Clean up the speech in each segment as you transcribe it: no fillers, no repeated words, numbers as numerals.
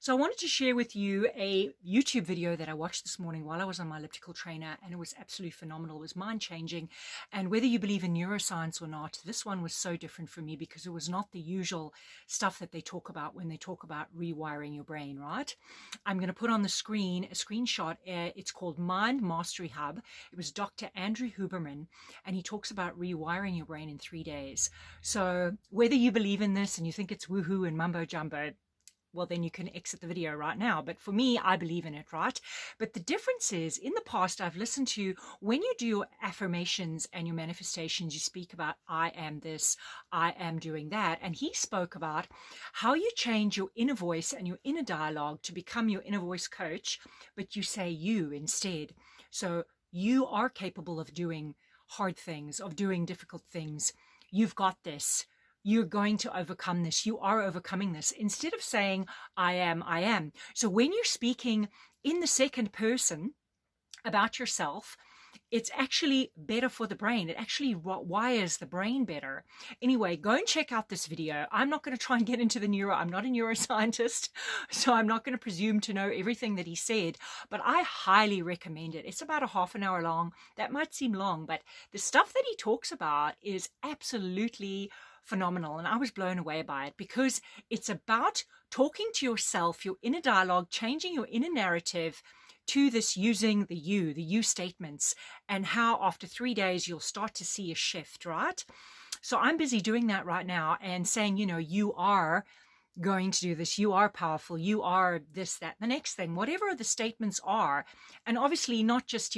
So I wanted to share with you a YouTube video that I watched this morning while I was on my elliptical trainer, and it was absolutely phenomenal. It was mind-changing. And whether you believe in neuroscience or not, this one was so different for me because it was not the usual stuff that they talk about when they talk about rewiring your brain, right? I'm going to put on the screen a screenshot. It's called Mind Mastery Hub. It was Dr. Andrew Huberman, and he talks about rewiring your brain in 3 days. So whether you believe in this and you think it's woohoo and mumbo jumbo, well, then you can exit the video right now. But for me, I believe in it, right? But the difference is, in the past, I've listened to when you do your affirmations and your manifestations, you speak about, I am this, I am doing that. And he spoke about how you change your inner voice and your inner dialogue to become your inner voice coach, but you say you instead. So you are capable of doing hard things, of doing difficult things. You've got this. You're going to overcome this. You are overcoming this. Instead of saying, I am, I am. So when you're speaking in the second person about yourself, it's actually better for the brain. It actually wires the brain better. Anyway, go and check out this video. I'm not going to try and get into the I'm not a neuroscientist, so I'm not going to presume to know everything that he said, but I highly recommend it. It's about a half an hour long. That might seem long, but the stuff that he talks about is absolutely phenomenal, and I was blown away by it because it's about talking to yourself, your inner dialogue, changing your inner narrative to this using the you statements, and how after 3 days you'll start to see a shift, right? So I'm busy doing that right now and saying, you are going to do this, you are powerful, you are this, that, the next thing, whatever the statements are. And obviously not just,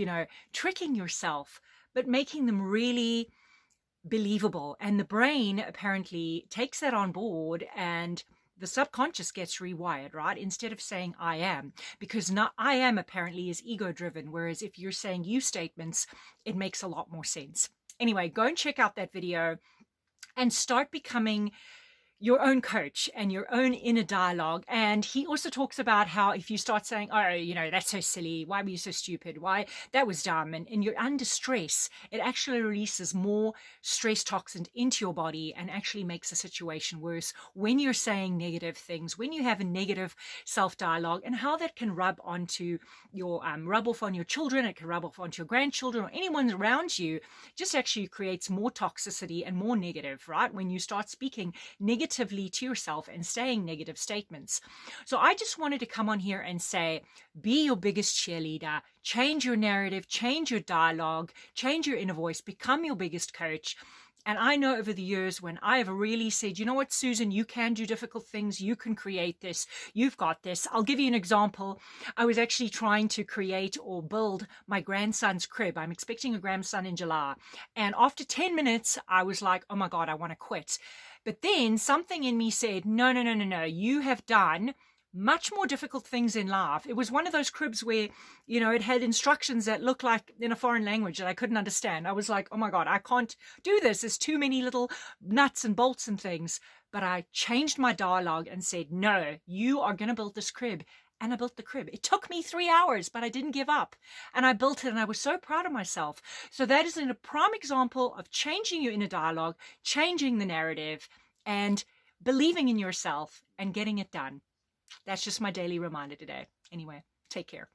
tricking yourself, but making them really believable. And the brain apparently takes that on board, and the subconscious gets rewired, right? Instead of saying I am, because not I am apparently is ego driven, whereas if you're saying you statements, it makes a lot more sense. Anyway, go and check out that video and start becoming your own coach and your own inner dialogue. And he also talks about how if you start saying, oh, that's so silly, why were you so stupid, why that was dumb, and you're under stress, it actually releases more stress toxin into your body and actually makes the situation worse when you're saying negative things, when you have a negative self-dialogue, and how that can rub onto your rub off on your children, it can rub off onto your grandchildren or anyone around you. Just actually creates more toxicity and more negative, right? When you start speaking negatively to yourself and saying negative statements. So I just wanted to come on here and say, be your biggest cheerleader, change your narrative, change your dialogue, change your inner voice, become your biggest coach. And I know over the years when I have really said, you know what, Susan, you can do difficult things. You can create this. You've got this. I'll give you an example. I was actually trying to create or build my grandson's crib. I'm expecting a grandson in July. And after 10 minutes, I was like, oh my God, I want to quit. But then something in me said, no, no, no, no, no. You have done much more difficult things in life. It was one of those cribs where, it had instructions that looked like in a foreign language that I couldn't understand. I was like, oh my God, I can't do this. There's too many little nuts and bolts and things. But I changed my dialogue and said, no, you are going to build this crib. And I built the crib. It took me 3 hours, but I didn't give up. And I built it, and I was so proud of myself. So that is a prime example of changing your inner dialogue, changing the narrative, and believing in yourself and getting it done. That's just my daily reminder today. Anyway, take care.